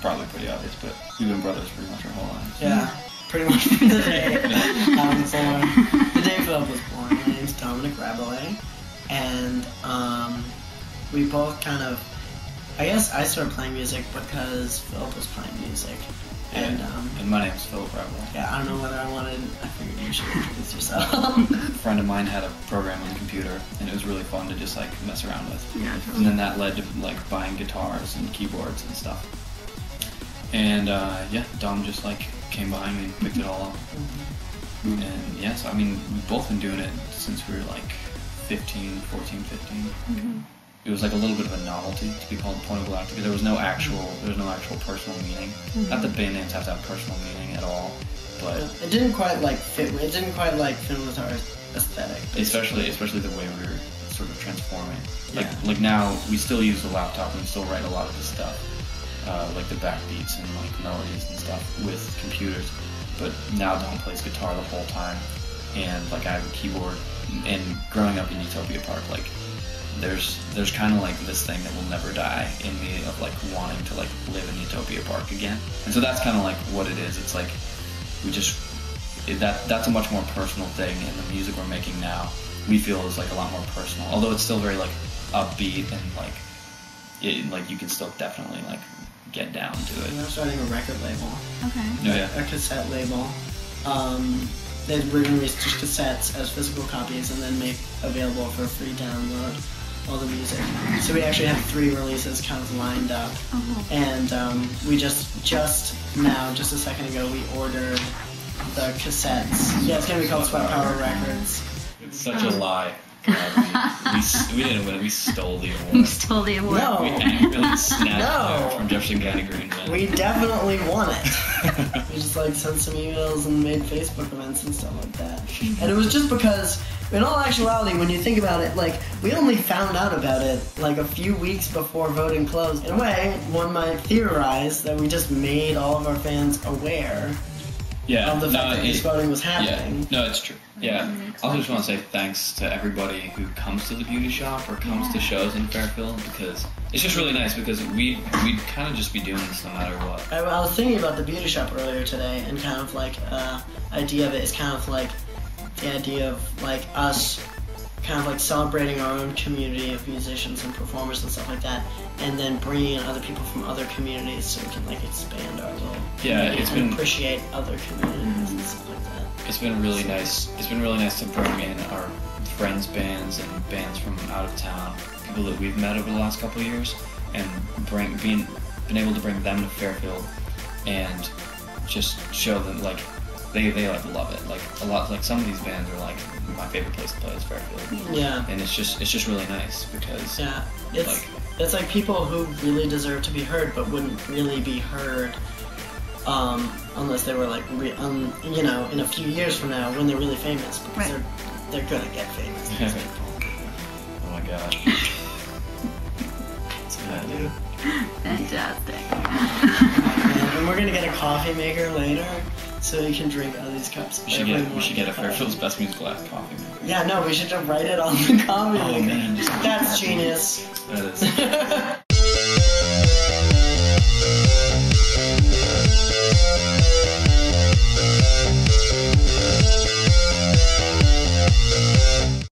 probably pretty obvious, but we've been brothers pretty much our whole lives. Yeah, pretty much from the day I was born. The day Philip was born. My name's Dominic Rabelais, and we both kind of, I guess I started playing music because Philip was playing music. And my name's Philip Rabelais. Yeah, I don't know whether I figured you should introduce yourself. A friend of mine had a program on the computer, and it was really fun to just like mess around with. Yeah, totally. And then that led to like buying guitars and keyboards and stuff. And yeah, Dom just like came behind me and picked it all up. And yeah, so I mean, we've both been doing it since we were like 15, 15. It was like a little bit of a novelty to be called Point of Galactica. There was no actual personal meaning. Not that band names have to have personal meaning at all, but it didn't quite like fit. It didn't quite like fit with our aesthetic. Especially the way we were sort of transforming. Like now we still use the laptop and we still write a lot of this stuff, like the backbeats and like melodies and stuff with computers. But now Dom plays guitar the whole time, and like I have a keyboard. And growing up in Utopia Park, like there's kind of like this thing that will never die in me of like wanting to like live in Utopia Park again. And so that's kind of like what it is. It's like that's a much more personal thing, and the music we're making now we feel is like a lot more personal. Although it's still very like upbeat and like you can still definitely like get down to it. We're starting a record label. Okay. Oh, yeah. A cassette label. We're going to release just cassettes as physical copies and then make available for free download all the music. So we actually have 3 releases kind of lined up. And we just now, just a second ago, we ordered the cassettes. Yeah, it's going to be called Sweat Power Records. It's such a lie. We didn't win it, we stole the award. You stole the award. No. We angrily snatched it from Jefferson County Greenman. We definitely won it. We just like sent some emails and made Facebook events and stuff like that. And it was just because, in all actuality, when you think about it, like we only found out about it like a few weeks before voting closed. In a way, one might theorize that we just made all of our fans aware of the fact that this voting was happening. Yeah, no, it's true. Yeah, I also just want to say thanks to everybody who comes to the beauty shop or comes to shows in Fairfield, because it's just really nice, because we'd kind of just be doing this no matter what. I was thinking about the beauty shop earlier today, and kind of like idea of it is kind of like the idea of like us kind of like celebrating our own community of musicians and performers and stuff like that, and then bringing in other people from other communities so we can like expand our little community and appreciate other communities and stuff like that. It's been really nice. It's been really nice to bring in our friends' bands and bands from out of town, people that we've met over the last couple of years, and been able to bring them to Fairfield and just show them like they like love it. Like a lot, like some of these bands are like my favorite place to play is Fairfield. Yeah. And it's just really nice because it's like people who really deserve to be heard but wouldn't really be heard unless they were like you know, in a few years from now when they're really famous, because they're gonna get famous. These people. Oh my god. That's what I do. Fantastic. And we're gonna get a coffee maker later, so you can drink out of these cups. We should get a Fairfield's Best Musical Act coffee maker. Yeah, no, we should just write it on the coffee maker. Man, That's genius. That is.